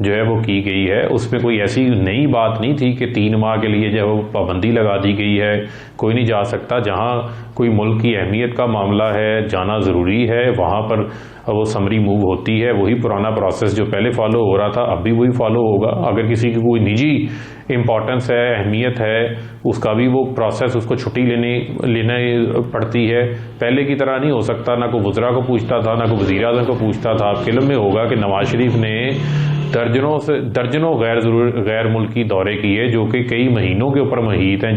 جو ہے وہ کی گئی ہے اس میں کوئی ایسی نئی بات نہیں تھی کہ 3 ماہ کے لیے جو ہے وہ پابندی لگا دی گئی ہے، کوئی نہیں جا سکتا. جہاں کوئی ملک کی اہمیت کا معاملہ ہے، جانا ضروری ہے، وہاں پر وہ سمری موو ہوتی ہے. وہی پرانا پروسیس جو پہلے فالو ہو رہا تھا اب بھی وہی فالو ہوگا. اگر کسی کی کوئی نجی امپورٹنس ہے، اہمیت ہے، اس کا بھی وہ پروسیس، اس کو چھٹی لینا پڑتی ہے. پہلے کی طرح نہیں ہو سکتا، نہ کوئی وزراء کو پوچھتا تھا، نہ کوئی وزیر اعظم کو پوچھتا تھا. آپ کے علم میں ہوگا کہ نواز شریف نے درجنوں غیر ملکی دورے کیے جو کہ کئی مہینوں کے اوپر محیط ہیں.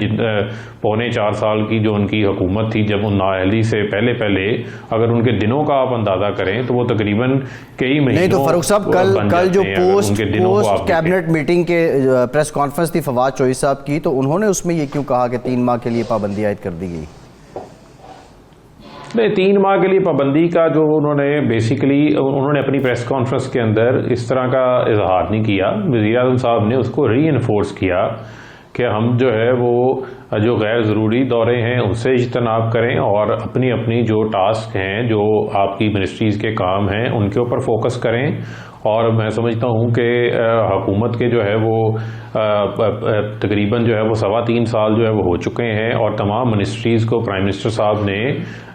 4.25 سال کی جو ان کی حکومت تھی، جب ان نااہلی سے پہلے اگر ان کے دنوں کا آپ اندازہ کریں تو وہ تقریباً کئی مہینوں. نہیں تو فاروق صاحب کل جو پوسٹ کیبنٹ میٹنگ کے پریس کانفرنس تھی فواد چوہدری صاحب کی، تو انہوں نے اس میں یہ کیوں کہا کہ 3 ماہ کے لیے پابندی عائد کر دی گئی؟ نہیں، 3 ماہ کے لیے پابندی کا جو انہوں نے اپنی پریس کانفرنس کے اندر اس طرح کا اظہار نہیں کیا. وزیر اعظم صاحب نے اس کو ری انفورس کیا کہ ہم جو ہے وہ جو غیر ضروری دورے ہیں ان سے اجتناب کریں اور اپنی جو ٹاسک ہیں، جو آپ کی منسٹریز کے کام ہیں، ان کے اوپر فوکس کریں. اور میں سمجھتا ہوں کہ حکومت کے جو ہے وہ تقریباً جو ہے وہ 3.25 سال جو ہے وہ ہو چکے ہیں، اور تمام منسٹریز کو پرائم منسٹر صاحب نے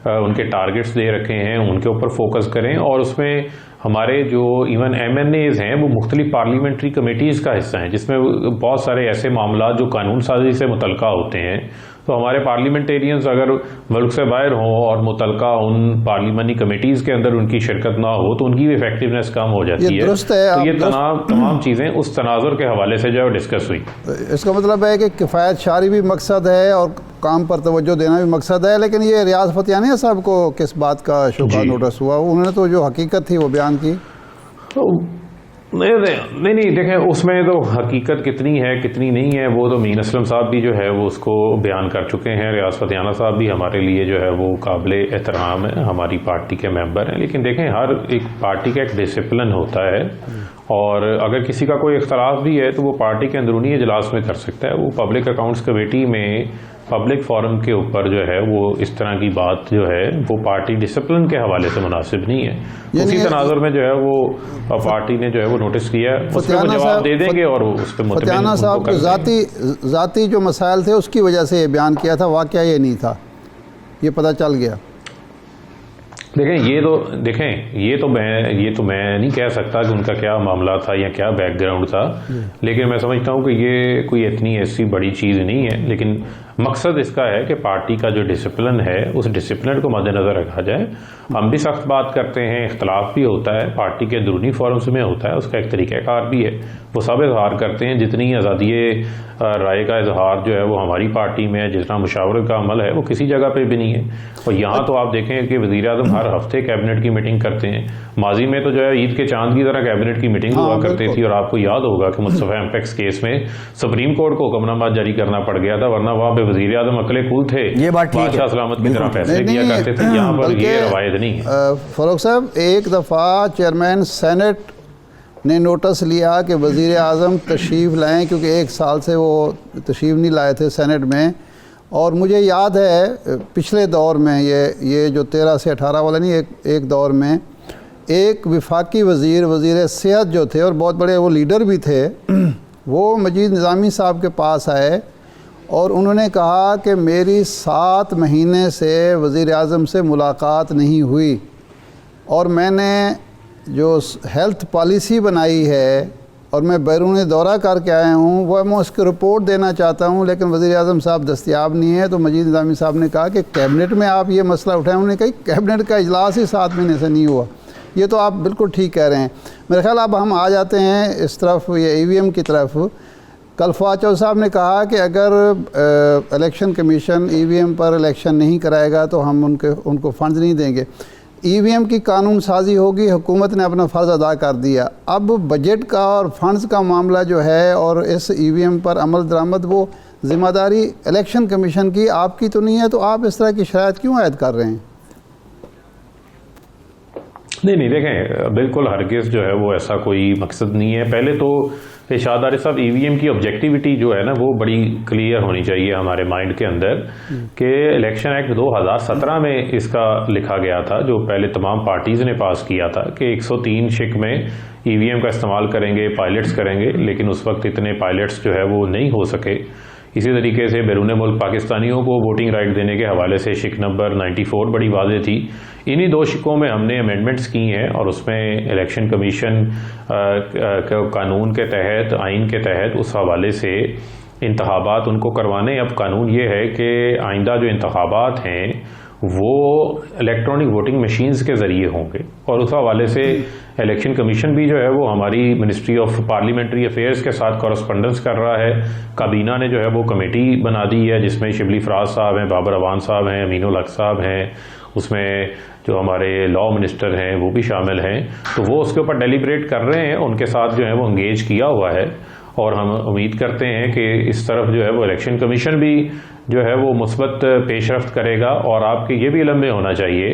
ان کے ٹارگٹس دے رکھے ہیں، ان کے اوپر فوکس کریں. اور اس میں ہمارے جو ایون ایم این ایز ہیں وہ مختلف پارلیمنٹری کمیٹیز کا حصہ ہیں، جس میں بہت سارے ایسے معاملات جو قانون سازی سے متعلقہ ہوتے ہیں. تو ہمارے پارلیمنٹیرینز اگر ملک سے باہر ہوں اور متعلقہ ان پارلیمانی کمیٹیز کے اندر ان کی شرکت نہ ہو تو ان کی بھی افیکٹونیس کم ہو جاتی ہے. تو یہ تمام چیزیں اس تناظر کے حوالے سے جو ہے ڈسکس ہوئی. اس کا مطلب ہے کہ کفایت شعاری بھی مقصد ہے اور کام پر توجہ دینا بھی مقصد ہے. لیکن یہ ریاض فتیانیہ صاحب کو کس بات کا شبہ نوٹس ہوا؟ انہوں نے تو جو حقیقت تھی وہ بیان کی. نہیں دیکھیں، اس میں تو حقیقت کتنی ہے کتنی نہیں ہے وہ تو مین اسلم صاحب بھی جو ہے وہ اس کو بیان کر چکے ہیں. ریاض فتیانہ صاحب بھی ہمارے لیے جو ہے وہ قابل احترام ہے، ہماری پارٹی کے ممبر ہیں. لیکن دیکھیں، ہر ایک پارٹی کا ایک ڈسپلن ہوتا ہے، اور اگر کسی کا کوئی اختلاف بھی ہے تو وہ پارٹی کے اندرونی اجلاس میں کر سکتا ہے. وہ پبلک اکاؤنٹس کمیٹی میں پبلک فورم کے اوپر جو ہے وہ اس طرح کی بات جو ہے وہ پارٹی ڈسپلن کے حوالے سے مناسب نہیں ہے. اسی تناظر میں جو ہے وہ پارٹی نے جو ہے وہ نوٹس کیا ہے، اس پہ وہ جواب دے دیں گے. اور اس پہ فتیانہ صاحب کے ذاتی جو مسائل تھے اس کی وجہ سے یہ بیان کیا تھا، واقعہ یہ نہیں تھا، یہ پتہ چل گیا. دیکھیں یہ تو میں نہیں کہہ سکتا کہ ان کا کیا معاملہ تھا یا کیا بیک گراؤنڈ تھا. لیکن میں سمجھتا ہوں کہ یہ کوئی اتنی ایسی بڑی چیز نہیں ہے. لیکن مقصد اس کا ہے کہ پارٹی کا جو ڈسپلن ہے اس ڈسپلن کو مد نظر رکھا جائے. ہم بھی سخت بات کرتے ہیں، اختلاف بھی ہوتا ہے، پارٹی کے اندرونی فورمز میں ہوتا ہے، اس کا ایک طریقہ کار بھی ہے، وہ سب اظہار کرتے ہیں. جتنی آزادی رائے کا اظہار جو ہے وہ ہماری پارٹی میں ہے، جتنا مشاورت کا عمل ہے وہ کسی جگہ پہ بھی نہیں ہے. اور یہاں تو آپ دیکھیں کہ وزیر اعظم ہر ہفتے کیبنٹ کی میٹنگ کرتے ہیں. ماضی میں تو جو ہے عید کے چاند کی طرح کیبنٹ کی میٹنگ ہوا کرتی تھی. اور آپ کو یاد ہوگا کہ مصطفیٰ ایمپیکس کیس میں سپریم کورٹ کو حکم نامہ جاری کرنا پڑ گیا تھا، ورنہ وہاں پہ وزیر اعظم عقل کول تھے، بادشاہ سلامت کی طرح فیصلے کیا کرتے تھے. یہاں پر یہ روایت نہیں ہے. فاروق صاحب، ایک دفعہ چیئرمین سینٹ نے نوٹس لیا کہ وزیر اعظم تشریف لائیں، کیونکہ 1 سال سے وہ تشریف نہیں لائے تھے سینٹ میں. اور مجھے یاد ہے پچھلے دور میں یہ جو 13 سے 18 والا نہیں، ایک دور میں ایک وفاقی وزیر صحت جو تھے اور بہت بڑے وہ لیڈر بھی تھے، وہ مجید نظامی صاحب کے پاس آئے اور انہوں نے کہا کہ میری 7 مہینے سے وزیر اعظم سے ملاقات نہیں ہوئی، اور میں نے جو ہیلتھ پالیسی بنائی ہے اور میں بیرون دورہ کر کے آیا ہوں وہ میں اس کی رپورٹ دینا چاہتا ہوں، لیکن وزیر اعظم صاحب دستیاب نہیں ہے. تو مجید نظامی صاحب نے کہا کہ کیبنٹ میں آپ یہ مسئلہ اٹھائیں. انہوں نے کہا کیبنٹ کا اجلاس ہی 7 مہینے سے نہیں ہوا. یہ تو آپ بالکل ٹھیک کہہ رہے ہیں. میرے خیال اب ہم آ جاتے ہیں اس طرف، یہ ای وی ایم کی طرف. کل فواد چوہدری صاحب نے کہا کہ اگر الیکشن کمیشن ای وی ایم پر الیکشن نہیں کرائے گا تو ہم ان کو فنڈز نہیں دیں گے. ای وی ایم کی قانون سازی ہوگی، حکومت نے اپنا فرض ادا کر دیا. اب بجٹ کا اور فنڈز کا معاملہ جو ہے اور اس ای وی ایم پر عمل درآمد، وہ ذمہ داری الیکشن کمیشن کی، آپ کی تو نہیں ہے. تو آپ اس طرح کی شرائط کیوں عائد کر رہے ہیں؟ نہیں دیکھیں، بالکل ہرگز جو ہے وہ ایسا کوئی مقصد نہیں ہے. پہلے تو ارشاد عارف صاحب ای وی ایم کی آبجیکٹیوٹی جو ہے نا وہ بڑی کلیئر ہونی چاہیے ہمارے مائنڈ کے اندر کہ الیکشن ایکٹ 2017 میں اس کا لکھا گیا تھا جو پہلے تمام پارٹیز نے پاس کیا تھا کہ 103 شک میں ای وی ایم کا استعمال کریں گے، پائلٹس کریں گے، لیکن اس وقت اتنے پائلٹس جو ہے وہ نہیں ہو سکے۔ اسی طریقے سے بیرون ملک پاکستانیوں کو ووٹنگ رائٹ دینے کے حوالے سے شک نمبر 94 بڑی واضح تھی۔ انہی 2 شکوں میں ہم نے امینڈمنٹس کی ہیں اور اس میں الیکشن کمیشن قانون کے تحت، آئین کے تحت اس حوالے سے انتخابات ان کو کروانے۔ اب قانون یہ ہے کہ آئندہ جو انتخابات ہیں وہ الیکٹرانک ووٹنگ مشینز کے ذریعے ہوں گے، اور اس حوالے سے الیکشن کمیشن بھی جو ہے وہ ہماری منسٹری آف پارلیمنٹری افیئرز کے ساتھ کورسپونڈنس کر رہا ہے۔ کابینہ نے جو ہے وہ کمیٹی بنا دی ہے جس میں شبلی فراز صاحب ہیں، بابر اوان صاحب ہیں، امین الحق صاحب ہیں، اس میں جو ہمارے لا منسٹر ہیں وہ بھی شامل ہیں، تو وہ اس کے اوپر ڈیلیبریٹ کر رہے ہیں، ان کے ساتھ جو ہے وہ انگیج کیا ہوا ہے، اور ہم امید کرتے ہیں کہ اس طرف جو ہے وہ الیکشن کمیشن بھی جو ہے وہ مثبت پیش رفت کرے گا۔ اور آپ کے یہ بھی علم میں ہونا چاہیے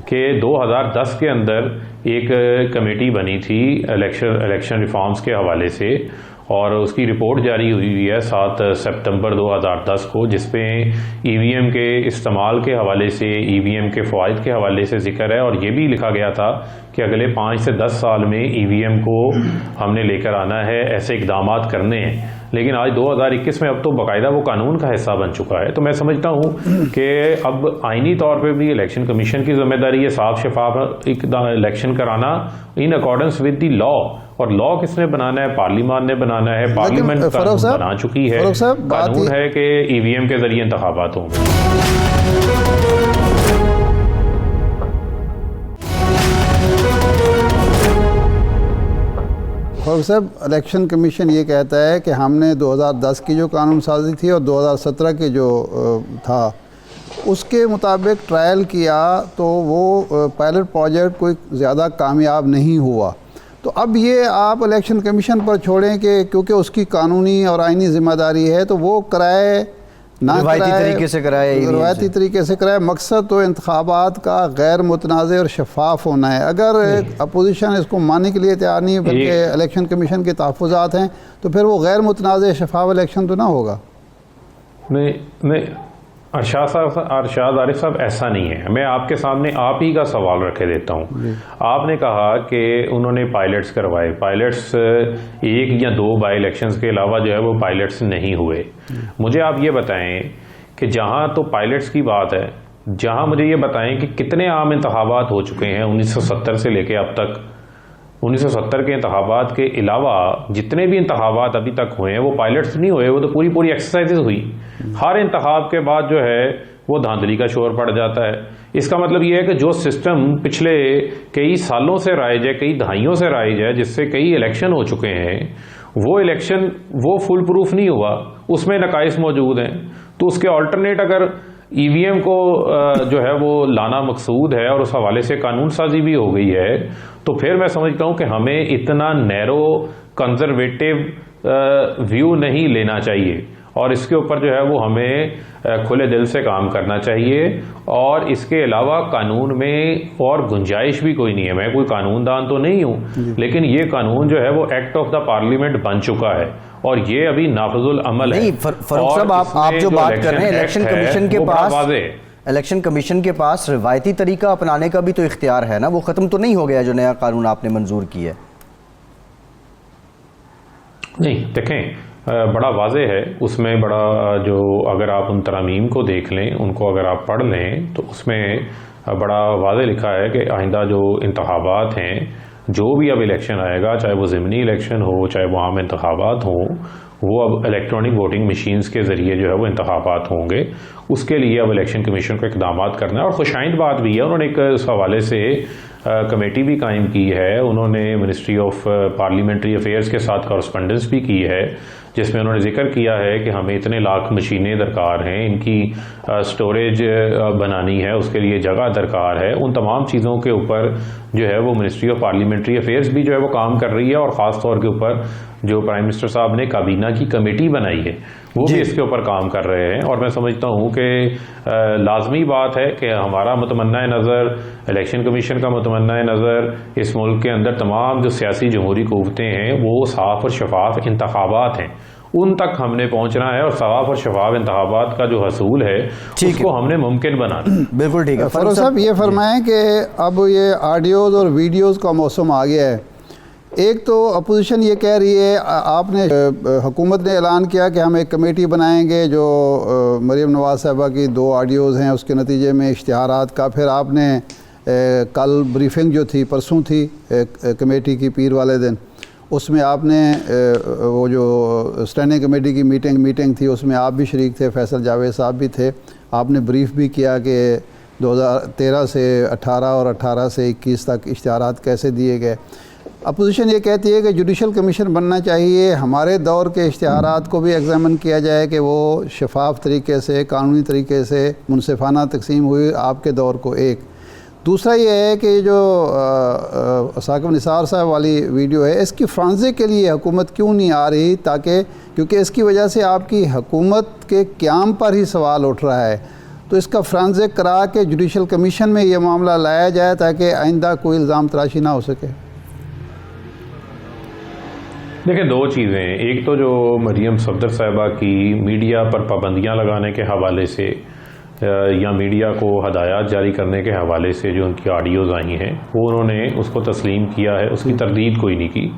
کہ 2010 کے اندر ایک کمیٹی بنی تھی الیکشن ریفارمز کے حوالے سے، اور اس کی رپورٹ جاری ہوئی ہے 7 سپتمبر 2010 کو، جس پہ ای وی ایم کے استعمال کے حوالے سے، ای وی ایم کے فوائد کے حوالے سے ذکر ہے، اور یہ بھی لکھا گیا تھا کہ اگلے 5 سے 10 سال میں ای وی ایم کو ہم نے لے کر آنا ہے، ایسے اقدامات کرنے ہیں۔ لیکن آج 2021 میں اب تو باقاعدہ وہ قانون کا حصہ بن چکا ہے، تو میں سمجھتا ہوں کہ اب آئینی طور پہ بھی الیکشن کمیشن کی ذمہ داری ہے صاف شفاف الیکشن کرانا ان اکارڈنس ود دی لا، اور لا کس نے بنانا ہے؟ پارلیمان نے بنانا ہے، پارلیمنٹ بنا چکی ہے، قانون ہے کہ ای وی ایم کے ذریعے انتخابات ہوں گے۔ فاروق صاحب، الیکشن کمیشن یہ کہتا ہے کہ ہم نے 2010 کی جو قانون سازی تھی اور 2017 کی جو تھا اس کے مطابق ٹرائل کیا تو وہ پائلٹ پروجیکٹ کوئی زیادہ کامیاب نہیں ہوا، تو اب یہ آپ الیکشن کمیشن پر چھوڑیں کہ کیونکہ اس کی قانونی اور آئینی ذمہ داری ہے تو وہ کرائے نہ روایتی طریقے سے کرائے، روایتی طریقے سے کرائے۔ مقصد تو انتخابات کا غیر متنازع اور شفاف ہونا ہے۔ اگر اپوزیشن اس کو ماننے کے لیے تیار نہیں بلکہ الیکشن کمیشن کے تحفظات ہیں تو پھر وہ غیر متنازع شفاف الیکشن تو نہ ہوگا۔ نہیں ارشاد عارف صاحب، ایسا نہیں ہے۔ میں آپ کے سامنے آپ ہی کا سوال رکھے دیتا ہوں۔ آپ نے کہا کہ انہوں نے پائلٹس کروائے، پائلٹس 1 یا 2 بائی الیکشنز کے علاوہ جو ہے وہ پائلٹس نہیں ہوئے۔ مجھے آپ یہ بتائیں کہ جہاں تو پائلٹس کی بات ہے، جہاں مجھے یہ بتائیں کہ کتنے عام انتخابات ہو چکے ہیں 1970 سے لے کے اب تک۔ 1970 کے انتخابات کے علاوہ جتنے بھی انتخابات ابھی تک ہوئے ہیں وہ پائلٹس نہیں ہوئے، وہ تو پوری ایکسرسائزز ہوئی۔ ہر انتخاب کے بعد جو ہے وہ دھاندلی کا شور پڑ جاتا ہے۔ اس کا مطلب یہ ہے کہ جو سسٹم پچھلے کئی سالوں سے رائج ہے، کئی دہائیوں سے رائج ہے، جس سے کئی الیکشن ہو چکے ہیں، وہ الیکشن وہ فل پروف نہیں ہوا، اس میں نقائص موجود ہیں۔ تو اس کے آلٹرنیٹ اگر ای وی ایم کو جو ہے وہ لانا مقصود ہے اور اس حوالے سے قانون سازی بھی ہو گئی ہے، تو پھر میں سمجھتا ہوں کہ ہمیں اتنا نیرو کنزرویٹو ویو نہیں لینا چاہیے، اور اس کے اوپر جو ہے وہ ہمیں کھلے دل سے کام کرنا چاہیے۔ اور اس کے علاوہ قانون میں اور گنجائش بھی کوئی نہیں ہے۔ میں کوئی قانون دان تو نہیں ہوں، لیکن یہ قانون جو ہے وہ ایکٹ آف دا پارلیمنٹ بن چکا ہے اور یہ ابھی نافذ العمل ہے۔ نہیں فاروق صاحب، آپ جو بات کر رہے ہیں الیکشن کمیشن کے پاس، الیکشن کمیشن کے پاس روایتی طریقہ اپنانے کا بھی تو اختیار ہے نا، وہ ختم تو نہیں ہو گیا جو نیا قانون آپ نے منظور کیا ہے؟ نہیں، دیکھیں بڑا واضح ہے اس میں، بڑا جو اگر آپ ان ترامیم کو دیکھ لیں، ان کو اگر آپ پڑھ لیں تو اس میں بڑا واضح لکھا ہے کہ آئندہ جو انتخابات ہیں، جو بھی اب الیکشن آئے گا، چاہے وہ ضمنی الیکشن ہو چاہے وہ عام انتخابات ہوں، وہ اب الیکٹرانک ووٹنگ مشینز کے ذریعے جو ہے وہ انتخابات ہوں گے۔ اس کے لیے اب الیکشن کمیشن کو اقدامات کرنا ہے، اور خوشائند بات بھی ہے، انہوں نے ایک اس حوالے سے کمیٹی بھی قائم کی ہے، انہوں نے منسٹری آف پارلیمنٹری افیئرز کے ساتھ کورسپونڈنس بھی کی ہے، جس میں انہوں نے ذکر کیا ہے کہ ہمیں اتنے لاکھ مشینیں درکار ہیں، ان کی سٹوریج بنانی ہے، اس کے لیے جگہ درکار ہے۔ ان تمام چیزوں کے اوپر جو ہے وہ منسٹری آف پارلیمنٹری افیئرز بھی جو ہے وہ کام کر رہی ہے، اور خاص طور کے اوپر جو پرائم منسٹر صاحب نے کابینہ کی کمیٹی بنائی ہے وہ بھی اس کے اوپر کام کر رہے ہیں، اور میں سمجھتا ہوں کہ لازمی بات ہے کہ ہمارا متمنہ نظر، الیکشن کمیشن کا متمنہ نظر، اس ملک کے اندر تمام جو سیاسی جمہوری قوتیں ہیں وہ صاف اور شفاف انتخابات ہیں، ان تک ہم نے پہنچنا ہے، اور صاف اور شفاف انتخابات کا جو حصول ہے اس کو ہم نے ممکن بنانا ہے۔ بالکل ٹھیک ہے۔ فاروق صاحب یہ فرمائیں کہ اب یہ آڈیوز اور ویڈیوز کا موسم آ گیا ہے، ایک تو اپوزیشن یہ کہہ رہی ہے، آپ نے حکومت نے اعلان کیا کہ ہم ایک کمیٹی بنائیں گے جو مریم نواز صاحبہ کی 2 آڈیوز ہیں اس کے نتیجے میں اشتہارات کا، پھر آپ نے کل بریفنگ جو تھی پرسوں تھی کمیٹی کی پیر والے دن، اس میں آپ نے وہ جو اسٹینڈنگ کمیٹی کی میٹنگ تھی اس میں آپ بھی شریک تھے، فیصل جاوید صاحب بھی تھے، آپ نے بریف بھی کیا کہ 2013 سے 18 اور 18 سے 21 تک اشتہارات کیسے دیے گئے۔ اپوزیشن یہ کہتی ہے کہ جوڈیشل کمیشن بننا چاہیے، ہمارے دور کے اشتہارات کو بھی ایگزامن کیا جائے کہ وہ شفاف طریقے سے، قانونی طریقے سے منصفانہ تقسیم ہوئی آپ کے دور کو۔ ایک دوسرا یہ ہے کہ جو ثاقب نثار صاحب والی ویڈیو ہے اس کی فرانزک کے لیے حکومت کیوں نہیں آ رہی، تاکہ کیونکہ اس کی وجہ سے آپ کی حکومت کے قیام پر ہی سوال اٹھ رہا ہے، تو اس کا فرانزک کرا کے جوڈیشل کمیشن میں یہ معاملہ لایا جائے تاکہ آئندہ کوئی الزام تراشی نہ ہو سکے۔ دیکھیں 2 چیزیں، ایک تو جو مریم صفدر صاحبہ کی میڈیا پر پابندیاں لگانے کے حوالے سے یا میڈیا کو ہدایات جاری کرنے کے حوالے سے جو ان کی آڈیوز آئی ہیں وہ انہوں نے اس کو تسلیم کیا ہے، اس کی تردید کوئی نہیں کی،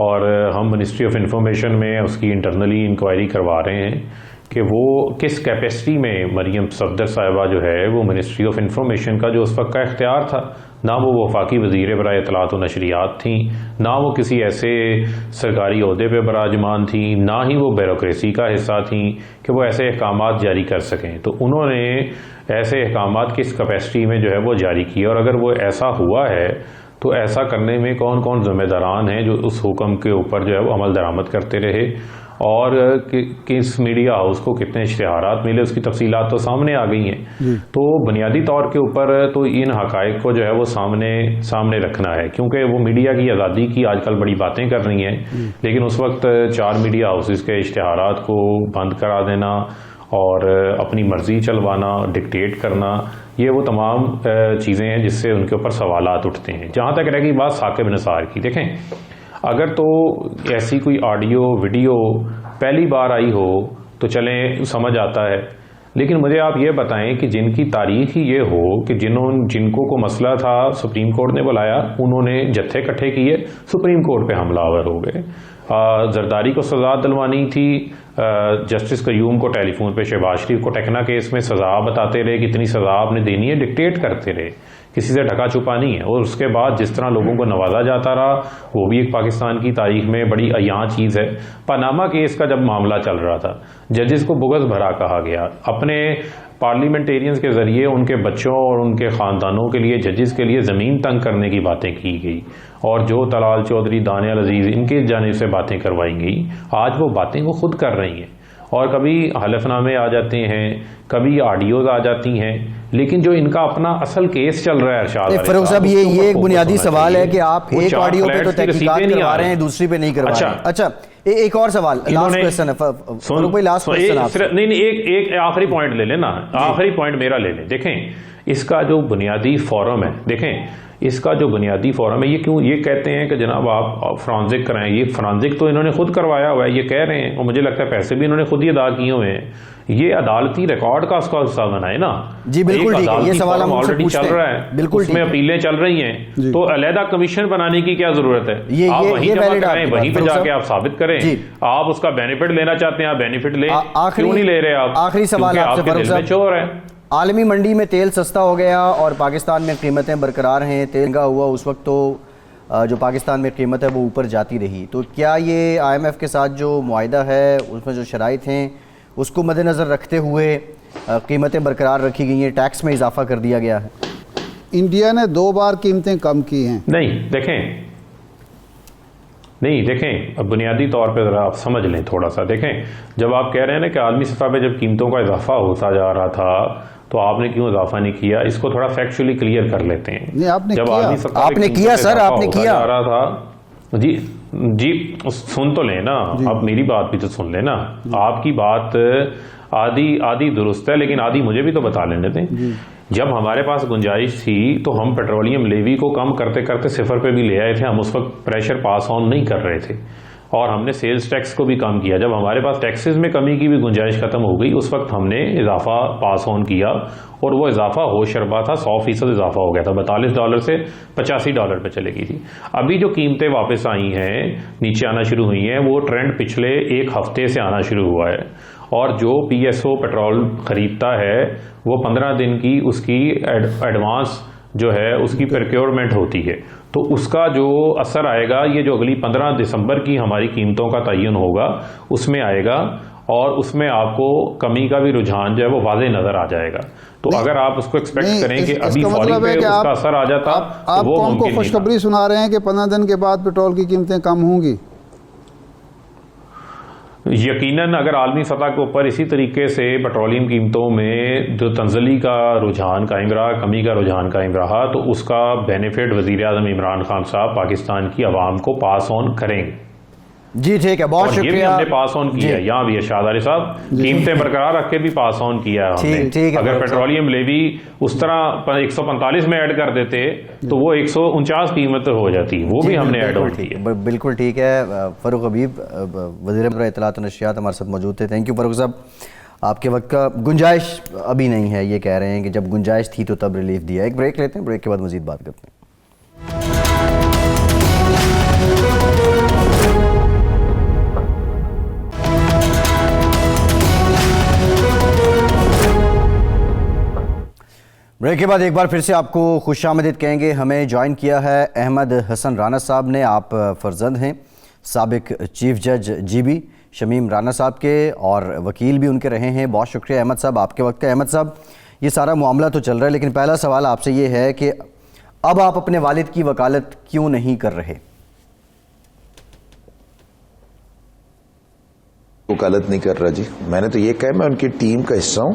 اور ہم منسٹری آف انفارمیشن میں اس کی انٹرنلی انکوائری کروا رہے ہیں کہ وہ کس کیپیسٹی میں مریم صفدر صاحبہ جو ہے وہ منسٹری آف انفارمیشن کا جو اس وقت کا اختیار تھا، نہ وہ وفاقی وزیر برائے اطلاعات و نشریات تھیں، نہ وہ کسی ایسے سرکاری عہدے پہ براجمان تھیں، نہ ہی وہ بیوروکریسی کا حصہ تھیں کہ وہ ایسے احکامات جاری کر سکیں، تو انہوں نے ایسے احکامات کس کیپیسٹی میں جو ہے وہ جاری کیے، اور اگر وہ ایسا ہوا ہے تو ایسا کرنے میں کون کون ذمہ داران ہیں جو اس حکم کے اوپر جو ہے وہ عمل درآمد کرتے رہے، اور کس میڈیا ہاؤس کو کتنے اشتہارات ملے، اس کی تفصیلات تو سامنے آ گئی ہیں۔ تو بنیادی طور کے اوپر تو ان حقائق کو جو ہے وہ سامنے رکھنا ہے، کیونکہ وہ میڈیا کی آزادی کی آج کل بڑی باتیں کر رہی ہیں، لیکن اس وقت 4 میڈیا ہاؤسز کے اشتہارات کو بند کرا دینا اور اپنی مرضی چلوانا، ڈکٹیٹ کرنا، یہ وہ تمام چیزیں ہیں جس سے ان کے اوپر سوالات اٹھتے ہیں۔ جہاں تک رہ گئی بات ثاقب نثار کی، دیکھیں اگر تو ایسی کوئی آڈیو ویڈیو پہلی بار آئی ہو تو چلیں سمجھ آتا ہے، لیکن مجھے آپ یہ بتائیں کہ جن کی تاریخ ہی یہ ہو کہ جن کو مسئلہ تھا سپریم کورٹ نے بلایا، انہوں نے جتھے اکٹھے کیے، سپریم کورٹ پہ حملہ آور ہو گئے، زرداری کو سزا دلوانی تھی، جسٹس قیوم کو ٹیلی فون پہ شہباز شریف کو ٹیکنا کیس میں سزا بتاتے رہے، کتنی سزا آپ نے دینی ہے، ڈکٹیٹ کرتے رہے، کسی سے ڈھکا چھپا نہیں ہے، اور اس کے بعد جس طرح لوگوں کو نوازا جاتا رہا وہ بھی ایک پاکستان کی تاریخ میں بڑی عیاں چیز ہے۔ پاناما کیس کا جب معاملہ چل رہا تھا، ججز کو بغض بھرا کہا گیا، اپنے پارلیمنٹیرینز کے ذریعے ان کے بچوں اور ان کے خاندانوں کے لیے، ججز کے لیے زمین تنگ کرنے کی باتیں کی گئی، اور جو طلال چودھری، دانیال عزیز، ان کی جانب سے باتیں کروائی گئی، آج وہ باتیں وہ خود کر رہی ہیں، اور کبھی حلف نامے آ جاتے ہیں، کبھی آڈیوز آ جاتی ہیں، لیکن جو ان کا اپنا اصل کیس چل رہا ہے ارشاد فاروق صاحب یہ ایک بنیادی سوال ہے کہ آپ ایک آڈیو پہ تو تحقیقات کروا رہے ہیں، دوسری پہ نہیں کروا رہے ہیں۔ اچھا ایک اور سوال، لاسٹ کوسچن ہے فاروق بھائی، لاسٹ کوسچن آپ سے۔ نہیں ایک آخری پوائنٹ لے لیں نا، آخری پوائنٹ میرا لے لیں۔ دیکھیں اس کا جو بنیادی فورم ہے، دیکھیں اس کا جو بنیادی فورم ہے، یہ کیوں یہ کہتے ہیں کہ جناب آپ فرانزک کرائیں، یہ فرانزک تو انہوں نے خود کروایا ہوا ہے، یہ کہہ رہے ہیں، اور مجھے لگتا ہے پیسے بھی انہوں نے خود ہی ادا کیے ہوئے ہیں، یہ عدالتی ریکارڈ کا اس کا حصہ بنا ہے نا۔ جی بالکل ٹھیک ہے، یہ سوال ہم آلریڈی چل رہا ہے، بالکل اس میں اپیلیں چل رہی ہیں، تو علیحدہ کمیشن بنانے کی کیا ضرورت ہے؟ آپ وہیں جمع کرائیں، وہیں پہ جا کے آپ ثابت کریں، آپ اس کا بینیفٹ لینا چاہتے ہیں آپ بینیفٹ لیں، کیوں نہیں لے رہے آپ؟ آخری سوال آپ سے فاروق صاحب، چور ہے، عالمی منڈی میں تیل سستا ہو گیا اور پاکستان میں قیمتیں برقرار ہیں، تیل مہنگا ہوا، اس وقت تو جو پاکستان میں قیمت ہے وہ اوپر جاتی رہی، تو کیا یہ آئی ایم ایف کے ساتھ جو معاہدہ ہے اس میں جو شرائط ہیں اس کو مد نظر رکھتے ہوئے قیمتیں برقرار رکھی گئی ہیں، ٹیکس میں اضافہ کر دیا گیا ہے؟ انڈیا نے 2 بار قیمتیں کم کی ہیں۔ نہیں دیکھیں بنیادی طور پہ ذرا آپ سمجھ لیں تھوڑا سا، دیکھیں جب آپ کہہ رہے ہیں نا کہ عالمی سطح پہ جب قیمتوں کا اضافہ ہوتا جا رہا تھا تو آپ نے کیوں اضافہ نہیں کیا، اس کو تھوڑا فیکچولی کلیئر کر لیتے ہیں۔ نہیں آپ نے جب کیا، عالمی سطح آپ نے کیا سر، آپ نے کیا جا رہا تھا، جی سن تو لیں نا، اب میری بات بھی تو سن لیں نا. آپ کی بات آدھی درست ہے لیکن آدھی مجھے بھی تو بتا لینے دیں. جب ہمارے پاس گنجائش تھی تو ہم پیٹرولیم لیوی کو کم کرتے کرتے 0 پہ بھی لے آئے تھے. ہم اس وقت پریشر پاس آن نہیں کر رہے تھے اور ہم نے سیلز ٹیکس کو بھی کم کیا. جب ہمارے پاس ٹیکسز میں کمی کی بھی گنجائش ختم ہو گئی اس وقت ہم نے اضافہ پاس آن کیا اور وہ اضافہ ہوش شربا تھا. 100% اضافہ ہو گیا تھا. $42 سے $85 پہ چلے گئی تھی. ابھی جو قیمتیں واپس آئی ہیں، نیچے آنا شروع ہوئی ہیں، وہ ٹرینڈ پچھلے 1 ہفتے سے آنا شروع ہوا ہے. اور جو پی ایس او پیٹرول خریدتا ہے وہ 15 دن کی اس کی ایڈوانس جو ہے اس کی پروکیورمنٹ ہوتی ہے. تو اس کا جو اثر آئے گا یہ جو اگلی 15 دسمبر کی ہماری قیمتوں کا تعین ہوگا اس میں آئے گا اور اس میں آپ کو کمی کا بھی رجحان جو ہے وہ واضح نظر آ جائے گا. تو اگر آپ اس کو ایکسپیکٹ کریں کہ ابھی فوری پہ اس کا اثر آ جاتا آپ وہ قوم کو ممکن نہیں خوشخبری سنا رہے ہیں کہ 15 دن کے بعد پیٹرول کی قیمتیں کم ہوں گی. یقیناً اگر عالمی سطح کے اوپر اسی طریقے سے پیٹرولیم قیمتوں میں جو تنزلی کا رجحان قائم رہا، کمی کا رجحان قائم رہا، تو اس کا بینیفٹ وزیر اعظم عمران خان صاحب پاکستان کی عوام کو پاس آن کریں گے. جی ٹھیک ہے، بہت اور شکریہ. یہ بھی ہم نے پاس آن کیا ہے. یہاں بھی ارشاد علی صاحب قیمتیں برقرار رکھ کے بھی پاس آن کیا ہے ہم نے. اگر پیٹرولیم لیوی اس طرح 145 میں ایڈ کر دیتے تو وہ 149 قیمت ہو جاتی، وہ بھی ہم نے ایڈ آن کی ہے. بالکل ٹھیک ہے. فاروق حبیب وزیر برائے اطلاعات و نشریات ہمارے ساتھ موجود تھے. تھینک یو فاروق صاحب. آپ کے وقت کا گنجائش ابھی نہیں ہے، یہ کہہ رہے ہیں کہ جب گنجائش تھی تو تب ریلیف دیا. ایک بریک لیتے ہیں، بریک کے بعد مزید بات کرتے ہیں. بریک کے بعد ایک بار پھر سے آپ کو خوش آمدید کہیں گے. ہمیں جوائن کیا ہے احمد حسن رانا صاحب نے. آپ فرزند ہیں سابق چیف جج جی بی شمیم رانا صاحب کے اور وکیل بھی ان کے رہے ہیں. بہت شکریہ احمد صاحب آپ کے وقت کا. احمد صاحب یہ سارا معاملہ تو چل رہا ہے لیکن پہلا سوال آپ سے یہ ہے کہ اب آپ اپنے والد کی وکالت کیوں نہیں کر رہے؟ وکالت نہیں کر رہا جی. میں نے تو یہ کہا میں ان کی ٹیم کا حصہ ہوں.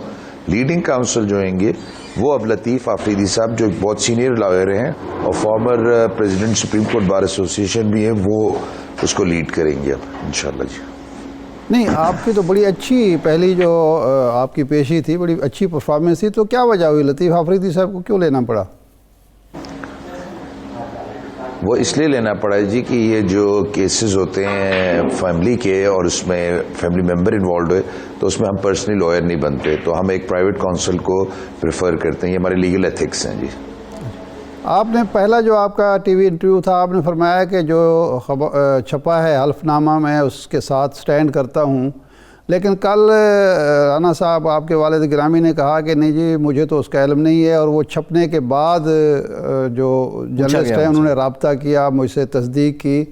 لیڈنگ کاؤنسل جو ہوں گے وہ اب لطیف آفریدی صاحب جو بہت سینئر لائر ہیں اور former president supreme court bar association بھی ہیں، وہ اس کو لیڈ کریں گے اب انشاءاللہ جی. نہیں، آپ کی تو بڑی اچھی پہلی جو آپ کی پیشی تھی، بڑی اچھی پرفارمنس تھی، تو کیا وجہ ہوئی لطیف آفریدی صاحب کو کیوں لینا پڑا؟ وہ اس لیے لینا پڑا ہے جی کہ یہ جو کیسز ہوتے ہیں فیملی کے اور اس میں فیملی ممبر انوالوڈ ہوئے تو اس میں ہم پرسنلی لائر نہیں بنتے، تو ہم ایک پرائیویٹ کاؤنسل کو پریفر کرتے ہیں. یہ ہمارے لیگل ایتھکس ہیں جی. آپ نے پہلا جو آپ کا ٹی وی انٹرویو تھا آپ نے فرمایا کہ جو چھپا ہے حلف نامہ میں اس کے ساتھ سٹینڈ کرتا ہوں، لیکن کل رانا صاحب آپ کے والد گرامی نے کہا کہ نہیں جی مجھے تو اس کا علم نہیں ہے، اور وہ چھپنے کے بعد جو جرنلسٹ ہیں انہوں نے رابطہ کیا، مجھ سے تصدیق کی،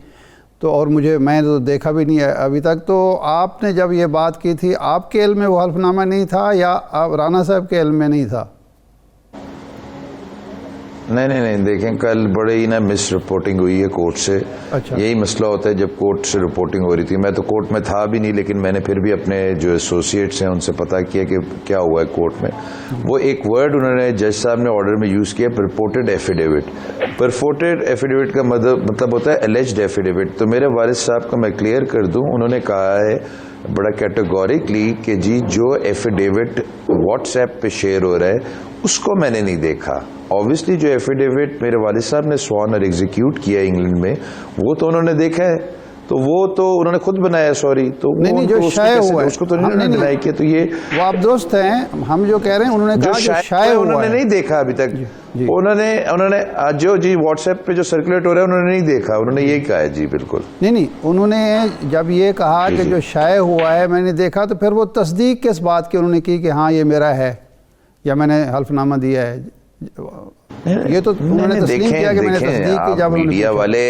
تو اور میں تو دیکھا بھی نہیں ہے ابھی تک. تو آپ نے جب یہ بات کی تھی آپ کے علم میں وہ حلف نامہ نہیں تھا یا رانا صاحب کے علم میں نہیں تھا؟ نہیں دیکھیں کل بڑے ہی نا مس رپورٹنگ ہوئی ہے کورٹ سے. اچھا. یہی مسئلہ ہوتا ہے جب کورٹ سے رپورٹنگ ہو رہی تھی. میں تو کورٹ میں تھا بھی نہیں لیکن میں نے پھر بھی اپنے جو ایسوسیٹس ہیں ان سے پتا کیا کہ کیا ہوا ہے کورٹ میں. وہ ایک ورڈ انہوں نے جج صاحب نے آرڈر میں یوز کیا، پرپورٹڈ ایفیڈیوٹ. پرپورٹڈ ایفیڈیوٹ کا مطلب ہوتا ہے الیجڈ ایفیڈیوٹ. تو میرے والد صاحب کو میں کلیئر کر دوں، انہوں نے کہا ہے بڑا کیٹیگوریکلی کہ جی جو ایفیڈیوٹ واٹس ایپ پہ شیئر ہو رہا ہے اس کو میں نے نہیں دیکھا. آبویسلی جو ایفیڈیوٹ میرے والد صاحب نے سوان اور ایگزیکیوٹ کیا انگلینڈ میں وہ تو انہوں نے دیکھا ہے، تو وہ تو انہوں نے خود بنایا. سوری تو نہیں جو شائع ہوا ہے اس کو تو انہوں نے ڈینائی کیا. تو یہ وہ آپ درست ہیں، ہم جو کہہ رہے ہیں انہوں نے کہا جو شائع ہوا انہوں نے نہیں دیکھا ابھی تک. انہوں نے جو جی واٹس ایپ پہ جو سرکولیٹ ہو رہا ہے انہوں نے نہیں دیکھا، انہوں نے یہی کہا ہے جی. بالکل نہیں انہوں نے جب یہ کہا کہ جو شائع ہوا ہے میں نے دیکھا، تو پھر وہ تصدیق کس بات کی انہوں نے کی کہ ہاں یہ میرا ہے یا میں نے حلف نامہ دیا ہے؟ یہ تو انہوں نے تسلیم کیا کہ میں نے تصدیق کی. جب میڈیا والے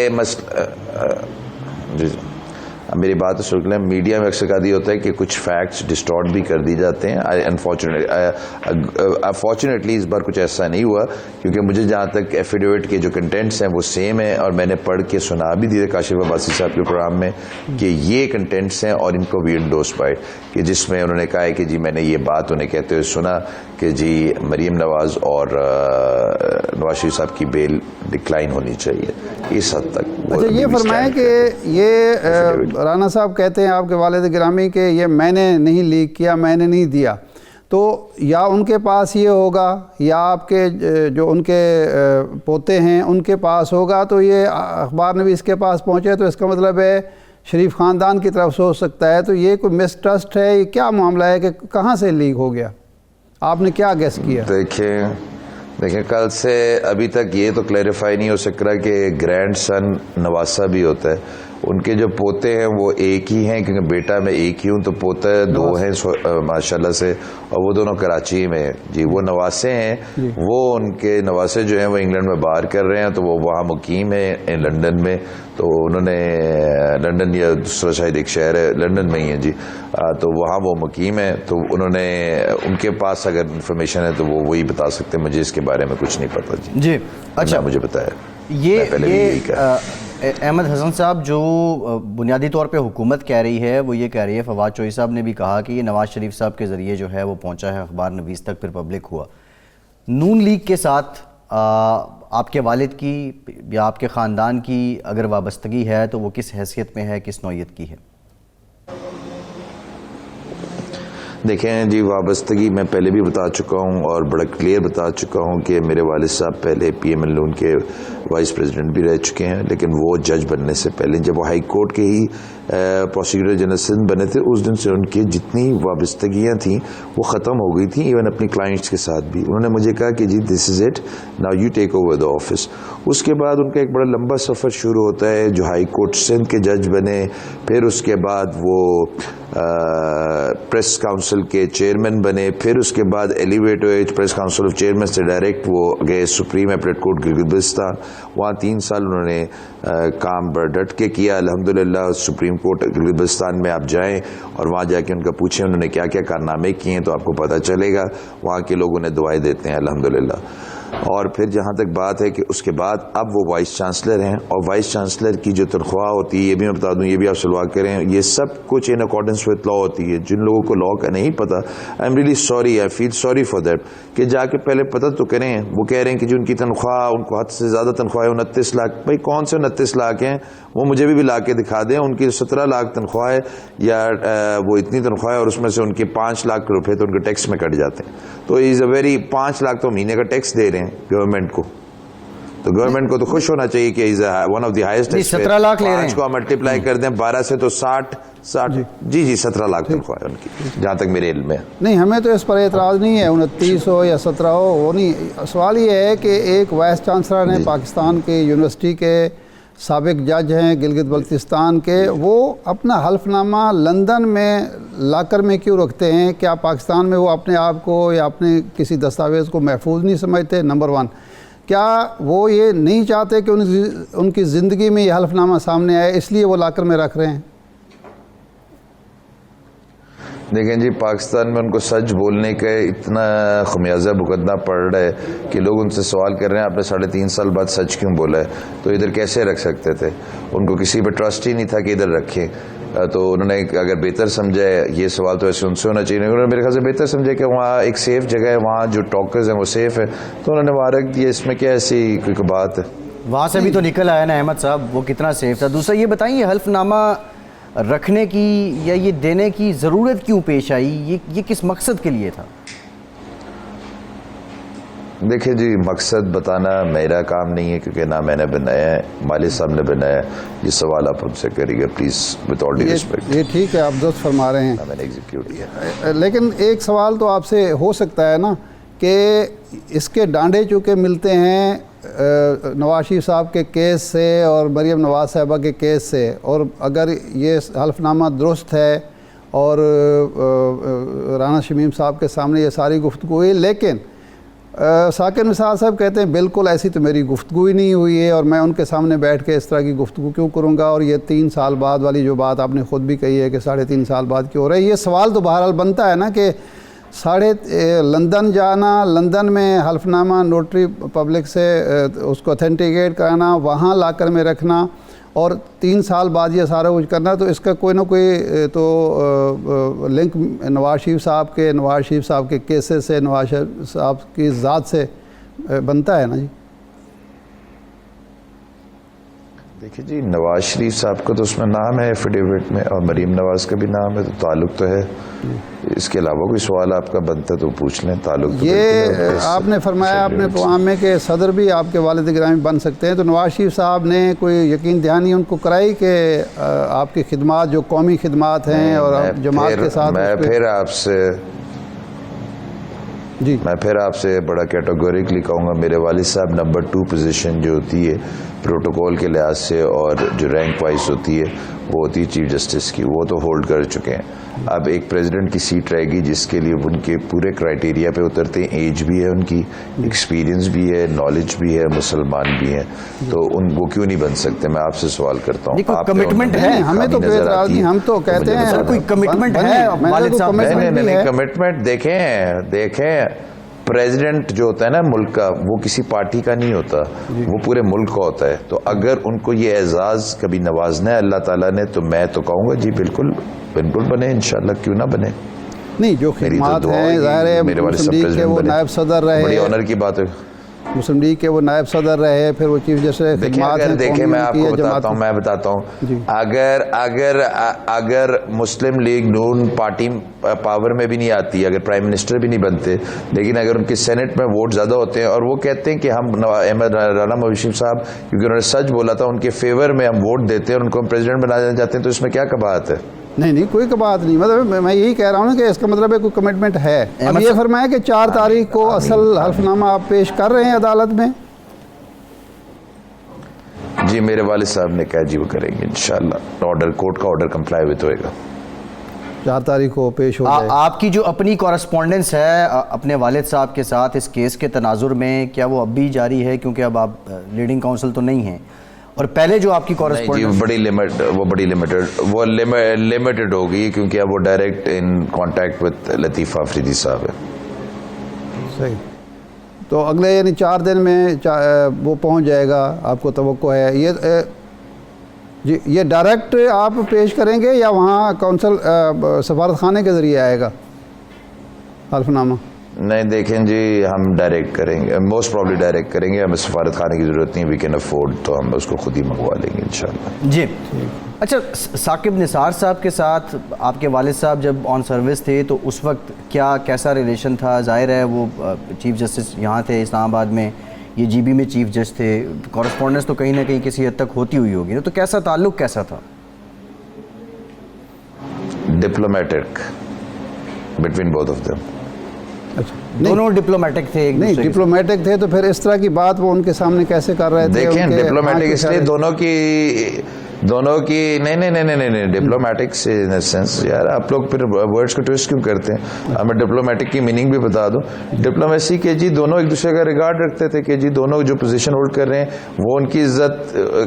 میری بات سن لیں، میڈیا میں اکثر کا یہ ہوتا ہے کہ کچھ فیکٹس ڈسٹارٹ بھی کر دی جاتے ہیں. انفارچونیٹلی اس بار کچھ ایسا نہیں ہوا کیونکہ مجھے جہاں تک ایفیڈیوٹ کے جو کنٹینٹس ہیں وہ سیم ہیں اور میں نے پڑھ کے سنا بھی دیا کاشف عباسی صاحب کے پروگرام میں کہ یہ کنٹینٹس ہیں اور ان کو وی انڈوس بائی، کہ جس میں انہوں نے کہا ہے کہ جی میں نے یہ بات انہیں کہتے ہوئے سنا کہ جی مریم نواز اور نواز شریف صاحب کی بیل ڈکلائن ہونی چاہیے. اس حد تک اچھا یہ فرمائیں کہ یہ رانا صاحب کہتے ہیں آپ کے والد گرامی کہ یہ میں نے نہیں لیک کیا، میں نے نہیں دیا، تو یا ان کے پاس یہ ہوگا یا آپ کے جو ان کے پوتے ہیں ان کے پاس ہوگا، تو یہ اخبار نویس کے پاس پہنچے تو اس کا مطلب ہے شریف خاندان کی طرف سے ہو سکتا ہے. تو یہ کوئی مس ٹرسٹ ہے، یہ کیا معاملہ ہے کہ کہاں سے لیک ہو گیا؟ آپ نے کیا گیس کیا؟ دیکھیں کل سے ابھی تک یہ تو کلیریفائی نہیں ہو سک رہا کہ گرینڈ سن نواسا بھی ہوتا ہے. ان کے جو پوتے ہیں وہ ایک ہی ہیں، کیونکہ بیٹا میں ایک ہی ہوں، تو پوتا دو ہیں ماشاءاللہ سے، اور وہ دونوں کراچی میں ہیں. جی وہ نواسے ہیں، وہ ان کے نواسے جو ہیں وہ انگلینڈ میں باہر کر رہے ہیں، تو وہ وہاں مقیم ہیں لنڈن میں. تو انہوں نے لنڈن یا دوسرا شاید ایک شہر ہے لنڈن میں ہی ہے جی، تو وہاں وہ مقیم ہیں. تو انہوں نے ان کے پاس اگر انفارمیشن ہے تو وہ وہی بتا سکتے ہیں، مجھے اس کے بارے میں کچھ نہیں پتا جی. جی اچھا مجھے بتایا یہ احمد حسن صاحب جو بنیادی طور پہ حکومت کہہ رہی ہے وہ یہ کہہ رہی ہے، فواد چوہی صاحب نے بھی کہا کہ یہ نواز شریف صاحب کے ذریعے جو ہے وہ پہنچا ہے اخبار نویس تک، پھر پبلک ہوا. نون لیگ کے ساتھ آپ کے والد کی یا آپ کے خاندان کی اگر وابستگی ہے تو وہ کس حیثیت میں ہے، کس نوعیت کی ہے؟ دیکھیں جی وابستگی میں پہلے بھی بتا چکا ہوں اور بڑا کلیئر بتا چکا ہوں کہ میرے والد صاحب پہلے پی ایم ایل ان کے وائس پریزیڈنٹ بھی رہ چکے ہیں، لیکن وہ جج بننے سے پہلے جب وہ ہائی کورٹ کے ہی پروسیکیوٹر جنرل سندھ بنے تھے، اس دن سے ان کی جتنی وابستگیاں تھیں وہ ختم ہو گئی تھیں، ایون اپنی کلائنٹس کے ساتھ بھی. انہوں نے مجھے کہا کہ جی this is it, now you take over the office. اس کے بعد ان کا ایک بڑا لمبا سفر شروع ہوتا ہے، جو ہائی کورٹ سندھ کے جج بنے، پھر اس کے بعد وہ پریس کاؤنسل کے چیئرمین بنے، پھر اس کے بعد ایلیویٹ ہوئے پریس کاؤنسل آف چیئرمین سے ڈائریکٹ وہ گئے supreme appellate court Gilgit Baltistan. وہاں 3 سال انہوں نے کام ڈٹ کے کیا. الحمدللہ سپریم کورٹ گلگت بلتستان میں آپ جائیں اور وہاں جا کے ان کا پوچھیں انہوں نے کیا کیا کارنامے کیے ہیں تو آپ کو پتہ چلے گا. وہاں کے لوگوں نے دعائیں دیتے ہیں الحمدللہ. اور پھر جہاں تک بات ہے کہ اس کے بعد اب وہ وائس چانسلر ہیں، اور وائس چانسلر کی جو تنخواہ ہوتی ہے یہ بھی میں بتا دوں، یہ بھی آپ سلوا کریں، یہ سب کچھ ان اکارڈنس وتھ لا ہوتی ہے. جن لوگوں کو لا کا نہیں پتا، I am really sorry, I feel sorry for that, کہ جا کے پہلے پتہ تو کریں. وہ کہہ رہے ہیں کہ جو ان کی تنخواہ، ان کو حد سے زیادہ تنخواہ ہے 29 لاکھ. بھائی کون سے 29 لاکھ ہیں؟ وہ مجھے بھی لا کے دکھا دیں. ان کی 17 لاکھ تنخواہ ہے یا وہ اتنی تنخواہ ہے اور اس میں سے ان کے 5 لاکھ روپے تو ان کے ٹیکس میں کٹ جاتے ہیں. تو از اے ویری 5 لاکھ تو مہینے کا ٹیکس دے رہے ہیں گورنمنٹ کو. تو گورنمنٹ کو تو خوش ہونا چاہیے کہ is one of the highest. 17 lakh لے رہے ہیں. 5 کو ملٹیپلائی کر دیں 12 سے تو 60 جی 17 لاکھ تنخواہ ہے ان کی جہاں تک میرے علم میں. نہیں ہمیں تو اس پر اعتراض نہیں ہے، 29 ہو یا 17 ہو وہ نہیں. سوال یہ ہے کہ ایک وائس چانسلر نے پاکستان کے یونیورسٹی کے سابق جج ہیں گلگت بلتستان کے، وہ اپنا حلف نامہ لندن میں لاکر میں کیوں رکھتے ہیں؟ کیا پاکستان میں وہ اپنے آپ کو یا اپنے کسی دستاویز کو محفوظ نہیں سمجھتے؟ نمبر 1، کیا وہ یہ نہیں چاہتے کہ ان کی زندگی میں یہ حلف نامہ سامنے آئے اس لیے وہ لاکر میں رکھ رہے ہیں؟ دیکھیں جی پاکستان میں ان کو سچ بولنے کا اتنا خمیازہ بھگتنا پڑ رہا ہے کہ لوگ ان سے سوال کر رہے ہیں آپ نے 3.5 سال بعد سچ کیوں بولا ہے؟ تو ادھر کیسے رکھ سکتے تھے؟ ان کو کسی پہ ٹرسٹ ہی نہیں تھا کہ ادھر رکھیں. تو انہوں نے اگر بہتر سمجھا ہے، یہ سوال تو ایسے ان سے ہونا چاہیے، انہوں نے میرے خیال سے بہتر سمجھا کہ وہاں ایک سیف جگہ ہے، وہاں جو ٹاکرز ہیں وہ سیف ہے، تو انہوں نے وہاں رکھ دیا. اس میں کیا ایسی کوئی بات ہے؟ وہاں سے بھی تو نکل آیا نا احمد صاحب وہ کتنا سیف تھا. دوسرا یہ بتائیں یہ حلف نامہ رکھنے کی یا یہ دینے کی ضرورت کیوں پیش آئی؟ یہ کس مقصد کے لیے تھا؟ دیکھیں جی مقصد بتانا میرا کام نہیں ہے کیونکہ نہ میں نے بنایا ہے، مالک صاحب نے بنایا ہے. یہ سوال آپ ہم سے کریے گا please with all due respect. یہ ٹھیک ہے آپ درست فرما رہے ہیں، میں نے ایگزیکیوٹ کیا. لیکن ایک سوال تو آپ سے ہو سکتا ہے نا کہ اس کے ڈانڈے چونکہ ملتے ہیں نواز شریف صاحب کے کیس سے اور مریم نواز صاحبہ کے کیس سے، اور اگر یہ حلف نامہ درست ہے اور رانا شمیم صاحب کے سامنے یہ ساری گفتگو ہوئی، لیکن ثاقب نثار صاحب کہتے ہیں بالکل ایسی تو میری گفتگو ہی نہیں ہوئی ہے اور میں ان کے سامنے بیٹھ کے اس طرح کی گفتگو کیوں کروں گا؟ اور یہ 3 سال بعد والی جو بات آپ نے خود بھی کہی ہے کہ 3.5 سال بعد کیوں ہو رہا ہے، یہ سوال تو بہرحال بنتا ہے نا کہ لندن جانا، لندن میں حلف نامہ نوٹری پبلک سے اس کو اتھینٹیکیٹ کرانا، وہاں لا کر میں رکھنا اور 3 سال بعد یہ سارا کچھ کرنا، تو اس کا کوئی نہ کوئی تو لنک نواز شریف صاحب کے کیسز سے، نواز شریف صاحب کی ذات سے بنتا ہے نا جی. دیکھیے جی، نواز شریف صاحب کا تو اس میں نام ہے ایفیڈیوٹ میں، اور مریم نواز کا بھی نام ہے، تو تعلق تو ہے. اس کے علاوہ کوئی سوال آپ کا بنتا ہے تو پوچھ لیں. تعلق تو یہ آپ نے فرمایا اپنے پروگرام میں کہ صدر بھی آپ کے والد گرامی بن سکتے ہیں، تو نواز شریف صاحب نے کوئی یقین دہانی ان کو کرائی کہ آپ کی خدمات جو قومی خدمات ہیں اور جماعت کے ساتھ؟ میں پھر آپ سے بڑا کیٹیگوریکلی کہوں گا، میرے والد صاحب نمبر 2 پوزیشن جو ہوتی ہے پروٹوکول کے لحاظ سے اور جو رینک وائز ہوتی ہے وہ ہوتی ہے چیف جسٹس کی، وہ تو ہولڈ کر چکے ہیں. اب ایک پریزیڈنٹ کی سیٹ رہے گی جس کے لیے ان کے پورے کرائٹیریا پہ اترتے ہیں. ایج بھی ہے ان کی، ایکسپیرینس بھی ہے، نالج بھی ہے، مسلمان بھی ہیں، تو ان کو کیوں نہیں بن سکتے؟ میں آپ سے سوال کرتا ہوں. کمٹمنٹ ہے ہمیں تو کوئی اعتراض نہیں، ہم تو کہتے ہیں سر کوئی کمٹمنٹ ہے والد صاحب؟ نہیں، کمٹمنٹ دیکھیں پریزیڈنٹ جو ہوتا ہے نا ملک کا، وہ کسی پارٹی کا نہیں ہوتا، وہ پورے ملک کا ہوتا ہے. تو اگر ان کو یہ اعزاز کبھی نوازنا ہے اللہ تعالیٰ نے، تو میں تو کہوں گا جی بالکل بنے، انشاءاللہ کیوں نہ بنے. نہیں، جو خدمات ہیں ظاہر ہے مسلم لیگ کے وہ نائب صدر رہے، بڑی آنر کی بات ہے. مسلم لیگ کے وہ نائب صدر رہے، پھر وہ چیف جسٹس خدمات ہیں. دیکھیں میں آپ کو بتاتا ہوں اگر مسلم لیگ نون پارٹی پاور میں بھی نہیں آتی، اگر پرائم منسٹر بھی نہیں بنتے، لیکن اگر ان کے سینٹ میں ووٹ زیادہ ہوتے ہیں اور وہ کہتے ہیں کہ ہم احمد رانا مویشی صاحب کیونکہ انہوں نے سچ بولا تھا، ان کے فیور میں ہم ووٹ دیتے ہیں اور ان کو ہم پریزیڈنٹ بنانا چاہتے ہیں، تو اس میں کیا کباہت ہے؟ نہیں، کوئی بات نہیں. مطلب میں یہی کہہ رہا ہوں کہ اس کا مطلب ہے کوئی کمٹمنٹ ہے. اب یہ فرمایا کہ 4 تاریخ کو اصل حلف نامہ آپ پیش کر رہے ہیں عدالت میں؟ جی میرے والد صاحب نے کہا جی وہ کریں گے انشاءاللہ. آرڈر کورٹ کا آرڈر کمپلائی وتھ ہوئے گا. 4 تاریخ کو پیش ہو جائے. آپ کی جو اپنی کورسپونڈنس ہے اپنے والد صاحب کے ساتھ اس کیس کے تناظر میں، کیا وہ اب بھی جاری ہے؟ کیونکہ اب آپ لیڈنگ کاؤنسل تو نہیں ہیں، اور پہلے جو آپ کی کورسپونڈنس وہ لمیٹڈ ہوگی کیونکہ اب وہ ڈائریکٹ ان کانٹیکٹ وتھ لطیف آفریدی صاحب ہے. صحیح. تو اگلے یعنی 4 دن میں وہ پہنچ جائے گا، آپ کو توقع ہے؟ یہ ڈائریکٹ آپ پیش کریں گے یا وہاں کونسل سفارت خانے کے ذریعے آئے گا حلف نامہ؟ نہیں دیکھیں جی، ہم ڈائریکٹ کریں گے، موسٹ پرابلی ڈائریکٹ کریں گے. ہمیں سفارت خانے کی ضرورت نہیں، وی کین افورڈ، تو ہم اس کو خود ہی منگوا لیں گے انشاءاللہ. جی اچھا، ثاقب نثار صاحب کے ساتھ آپ کے والد صاحب جب آن سروس تھے تو اس وقت کیسا ریلیشن تھا؟ ظاہر ہے وہ چیف جسٹس یہاں تھے اسلام آباد میں، یہ جی بی میں چیف جج تھے، کورسپونڈنس تو کہیں نہ کہیں کسی حد تک ہوتی ہوئی ہوگی، تو کیسا تعلق کیسا تھا؟ Diplomatic between both of them. دونوں ڈپلومیٹک تھے؟ نہیں، ڈپلومیٹک تھے تو پھر اس طرح کی بات وہ ان کے سامنے کیسے کر رہے تھے؟ دیکھیں ڈپلومیٹک اس لیے دونوں کی نہیں ڈپلومیٹک سے ان اے سینس، یار آپ لوگ پھر ورڈز کو ٹویسٹ کیوں کرتے ہیں؟ ہمیں ڈپلومیٹک کی میننگ بھی بتا دو. ڈپلومیسی کے جی دونوں ایک دوسرے کا ریگارڈ رکھتے تھے کہ جی دونوں جو پوزیشن ہولڈ کر رہے ہیں وہ ان کی عزت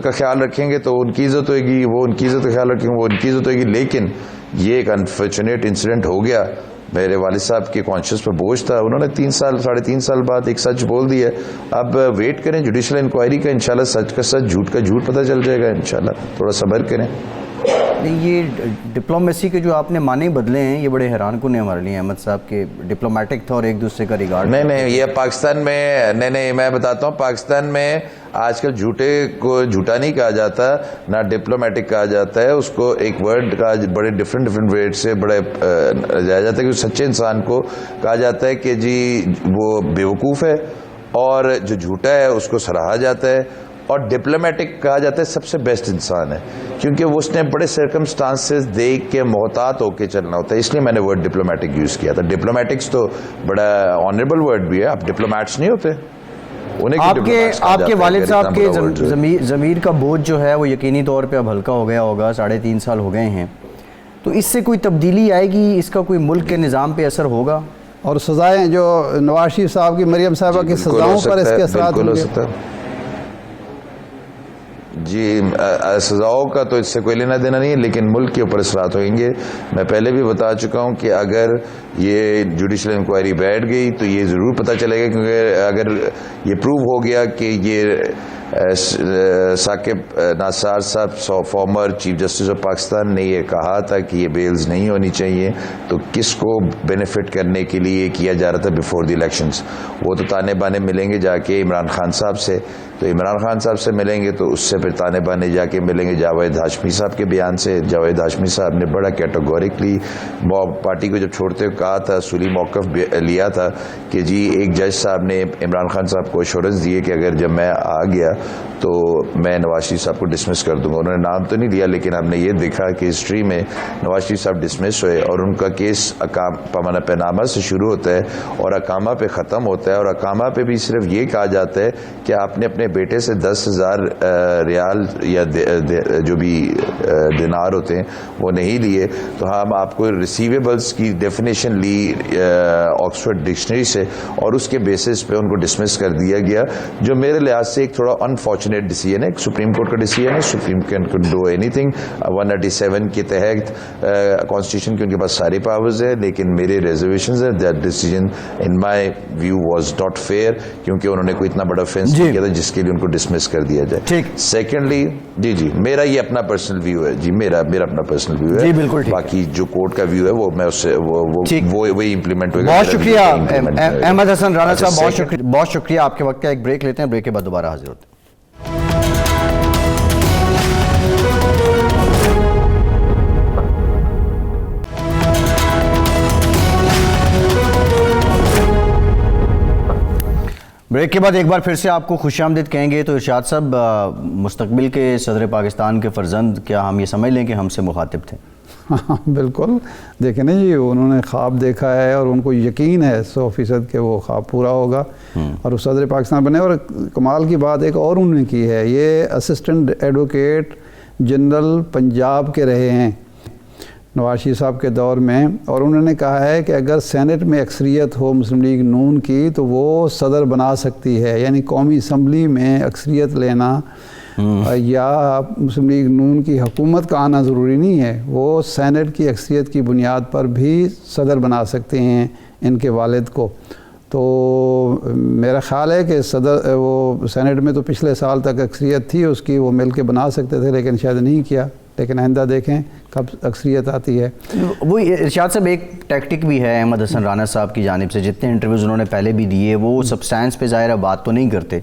کا خیال رکھیں گے تو ان کی عزت ہوئے گی، وہ ان کی عزت کا خیال رکھیں گے وہ ان کی عزت ہوئے گی. لیکن یہ ایک انفارچونیٹ انسیڈنٹ ہو گیا. میرے والد صاحب کے کانشیس پہ بوجھ تھا، انہوں نے 3 سال بعد ایک سچ بول دیا. اب ویٹ کریں جوڈیشل انکوائری کا، انشاءاللہ سچ کا سچ، جھوٹ کا جھوٹ پتہ چل جائے گا انشاءاللہ. تھوڑا صبر کریں. یہ ڈپلومیسی کے جو آپ نے معنی بدلے ہیں یہ بڑے حیران کن ہیں ہمارے لیے. احمد صاحب کے ڈپلومیٹک تھا اور ایک دوسرے کا ریگارڈ. نہیں یہ پاکستان میں نہیں میں بتاتا ہوں، پاکستان میں آج کل جھوٹے کو جھوٹا نہیں کہا جاتا، نہ ڈپلومیٹک کہا جاتا ہے. اس کو ایک ورڈ کا بڑے ڈفرینٹ ورڈ سے بڑے جایا جاتا ہے کہ سچے انسان کو کہا جاتا ہے کہ جی وہ بیوقوف ہے، اور جو جھوٹا ہے اس کو سراہا جاتا ہے. اور ڈپلومیٹک کہا جاتا ہے سب سے بیسٹ انسان ہے، کیونکہ وہ اس نے بڑے سرکمسٹانسز دیکھ کے محتاط ہو کے چلنا ہوتا ہے. اس لیے میں نے ورڈ ڈپلومیٹک یوز کیا تھا. ڈپلومیٹکس تو بڑا آنریبل ورڈ بھی ہے، آپ ڈپلومیٹس نہیں ہوتے. آپ کے والد صاحب کے ضمیر کا بوجھ جو ہے وہ یقینی طور پہ اب ہلکا ہو گیا ہوگا، 3.5 سال ہو گئے ہیں، تو اس سے کوئی تبدیلی آئے گی؟ اس کا کوئی ملک کے نظام پہ اثر ہوگا؟ اور سزائیں جو نواز شریف صاحب کی مریم صاحبہ کی سزاؤں پر اس کے اثرات ہوں گے؟ جی سزاؤں کا تو اس سے کوئی لینا دینا نہیں ہے، لیکن ملک کے اوپر اثرات ہوئیں گے. میں پہلے بھی بتا چکا ہوں کہ اگر یہ جوڈیشل انکوائری بیٹھ گئی تو یہ ضرور پتہ چلے گا، کیونکہ اگر یہ پروو ہو گیا کہ یہ ثاقب نثار صاحب farmer chief justice of Pakistan نے یہ کہا تھا کہ یہ بیلز نہیں ہونی چاہیے، تو کس کو بینیفٹ کرنے کے لیے یہ کیا جا رہا تھا بیفور دی الیکشنز؟ وہ تو تانے بانے ملیں گے جا کے عمران خان صاحب سے تو عمران خان صاحب سے ملیں گے تو اس سے پھر تانے بانے جا کے ملیں گے جاوید ہاشمی صاحب کے بیان سے. جاوید ہاشمی صاحب نے بڑا کیٹیگوریکلی پارٹی کو جب چھوڑتے ہوئے کہا تھا, اصولی موقف لیا تھا کہ جی ایک جج صاحب نے عمران خان صاحب کو ایشورنس دیے کہ اگر جب میں آ گیا تو میں نواز شریف صاحب کو ڈسمس کر دوں گا. انہوں نے نام تو نہیں لیا لیکن ہم نے یہ دیکھا کہ ہسٹری میں نواز شریف صاحب ڈسمس ہوئے اور ان کا کیس پانامہ سے شروع ہوتا ہے اور اقامہ پہ ختم ہوتا ہے, اور اقامہ پہ بھی صرف یہ کہا جاتا ہے کہ آپ نے اپنے بیٹے سے 10,000 ریال یا جو بھی دینار ہوتے ہیں وہ نہیں لیے. تو ہم آپ کو ریسیویبلس کی ڈیفینیشن لی آکسفورڈ ڈکشنری سے اور اس کے بیسس پہ ان کو ڈسمس کر دیا گیا, جو میرے لحاظ سے ایک تھوڑا انفارچونیٹ ڈیسیژن ہے. سپریم کورٹ کا ڈیسیژن ہے, supreme court can do any thing. 197 کے تحت کانسٹیٹیوشن کے ان کے پاس سارے پاورز ہیں, لیکن میرے ریزرویشنز ہیں. That decision in my view was not fair کیونکہ انہوں نے کوئی اتنا بڑا offense نہیں کیا تھا جس کے لیے ان کو ڈسمس کر دیا جائے. سیکنڈلی جی میرا یہ اپنا پرسنل ویو ہے, جی میرا اپنا پرسنل ویو ہے. بالکل باقی جو کورٹ کا ویو ہے وہ میں اس سے وہی امپلیمنٹ ہوگا. بہت شکریہ احمد حسن رانا صاحب, بہت شکریہ. آپ کے وقت کا ایک بریک لیتے ہیں, بریک کے بعد دوبارہ حاضر ہوتے ہیں. بریک کے بعد ایک بار پھر سے آپ کو خوش آمدید کہیں گے. تو ارشاد صاحب, مستقبل کے صدر پاکستان کے فرزند, کیا ہم یہ سمجھ لیں کہ ہم سے مخاطب تھے؟ بالکل. دیکھیں نا جی, انہوں نے خواب دیکھا ہے اور ان کو یقین ہے 100% کہ وہ خواب پورا ہوگا اور وہ صدر پاکستان بنے. اور کمال کی بات ایک اور انہوں نے کی ہے, یہ اسسٹنٹ ایڈوکیٹ جنرل پنجاب کے رہے ہیں نواز شریف صاحب کے دور میں, اور انہوں نے کہا ہے کہ اگر سینٹ میں اکثریت ہو مسلم لیگ نون کی تو وہ صدر بنا سکتی ہے. یعنی قومی اسمبلی میں اکثریت لینا یا مسلم لیگ نون کی حکومت کا آنا ضروری نہیں ہے, وہ سینٹ کی اکثریت کی بنیاد پر بھی صدر بنا سکتے ہیں ان کے والد کو. تو میرا خیال ہے کہ صدر وہ سینٹ میں تو پچھلے سال تک اکثریت تھی اس کی, وہ مل کے بنا سکتے تھے لیکن شاید نہیں کیا. لیکن آئندہ دیکھیں کب اکثریت آتی ہے. وہ ارشاد صاحب ایک ٹیکٹک بھی ہے احمد حسن رانا صاحب کی جانب سے, جتنے انٹرویوز انہوں نے پہلے بھی دیے وہ سبسٹینس پہ ظاہر بات تو نہیں کرتے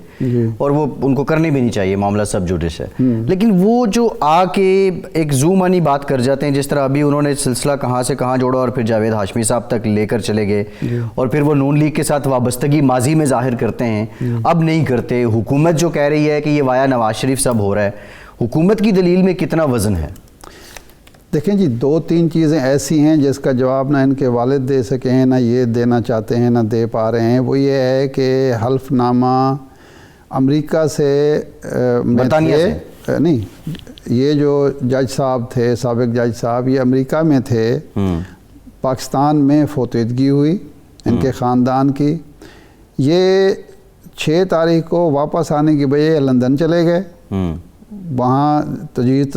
اور وہ ان کو کرنی بھی نہیں چاہیے, معاملہ سب جوڈس ہے, لیکن وہ جو آ کے ایک زوم آنی بات کر جاتے ہیں, جس طرح ابھی انہوں نے سلسلہ کہاں سے کہاں جوڑا اور پھر جاوید ہاشمی صاحب تک لے کر چلے گئے اور پھر وہ نون لیگ کے ساتھ وابستگی ماضی میں ظاہر کرتے ہیں, اب نہیں کرتے. حکومت جو کہہ رہی ہے کہ یہ وایا نواز شریف صاحب ہو رہا ہے, حکومت کی دلیل میں کتنا وزن ہے؟ دیکھیں جی, 2-3 چیزیں ایسی ہیں جس کا جواب نہ ان کے والد دے سکے ہیں, نہ یہ دینا چاہتے ہیں, نہ دے پا رہے ہیں. وہ یہ ہے کہ حلف نامہ امریکہ سے برطانیہ سے نہیں, یہ جو جج صاحب تھے, سابق جج صاحب, یہ امریکہ میں تھے. پاکستان میں فوتیدگی ہوئی ان کے خاندان کی. یہ 6 تاریخ کو واپس آنے کی بجائے لندن چلے گئے, وہاں تجہیز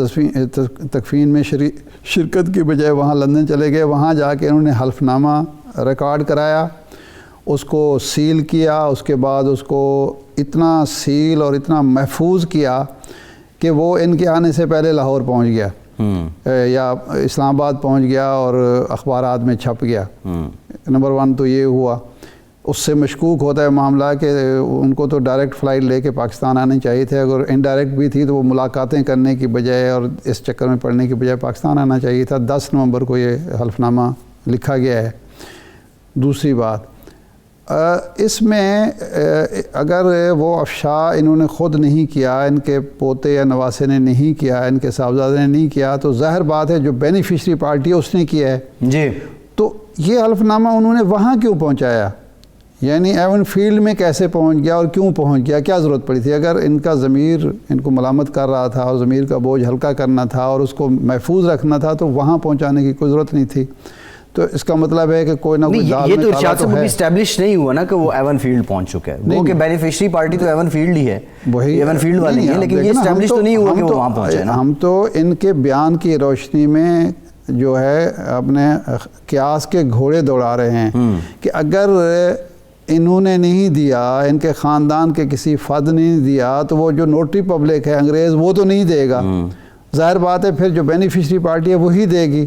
تکفین میں شرکت کی بجائے وہاں لندن چلے گئے. وہاں جا کے انہوں نے حلف نامہ ریکارڈ کرایا, اس کو سیل کیا, اس کے بعد اس کو اتنا سیل اور اتنا محفوظ کیا کہ وہ ان کے آنے سے پہلے لاہور پہنچ گیا یا اسلام آباد پہنچ گیا اور اخبارات میں چھپ گیا. نمبر 1 تو یہ ہوا. اس سے مشکوک ہوتا ہے معاملہ کہ ان کو تو ڈائریکٹ فلائٹ لے کے پاکستان آنے چاہیے تھے, اگر انڈائریکٹ بھی تھی تو وہ ملاقاتیں کرنے کی بجائے اور اس چکر میں پڑنے کی بجائے پاکستان آنا چاہیے تھا. 10 نومبر کو یہ حلف نامہ لکھا گیا ہے. دوسری بات, اس میں اگر وہ افشا انہوں نے خود نہیں کیا, ان کے پوتے یا نواسے نے نہیں کیا, ان کے صاحبزادے نے نہیں کیا, تو ظاہر بات ہے جو بینیفیشری پارٹی ہے اس نے کیا ہے. جی, تو یہ حلف نامہ انہوں نے وہاں کیوں پہنچایا, یعنی ایون فیلڈ میں کیسے پہنچ گیا اور کیوں پہنچ گیا, کیا ضرورت پڑی تھی؟ اگر ان کا ضمیر ان کو ملامت کر رہا تھا اور ضمیر کا بوجھ ہلکا کرنا تھا اور اس کو محفوظ رکھنا تھا تو وہاں پہنچانے کی کوئی ضرورت نہیں تھی. تو اس کا مطلب ہے کہ کوئی نہ کوئی دال میں یہ تو ارشاد سے ہے. اسٹیبلش نہیں ہوا نا کہ وہ ایون فیلڈ پہنچ چکا ہے, وہ کہ بینیفیشری پارٹی تو ایون فیلڈ ہی ہے, وہی ایون فیلڈ والے ہی ہیں, لیکن یہ اسٹیبلش تو نہیں ہوا کہ وہ وہاں پہنچے نا. ہم تو ان کے بیان کی روشنی میں جو ہے اپنے قیاس کے گھوڑے دوڑا رہے ہیں کہ اگر انہوں نے نہیں دیا, ان کے خاندان کے کسی فرد نے نہیں دیا, تو وہ جو نوٹری پبلک ہے انگریز وہ تو نہیں دے گا. ظاہر بات ہے پھر جو بینیفیشری پارٹی ہے وہی دے گی.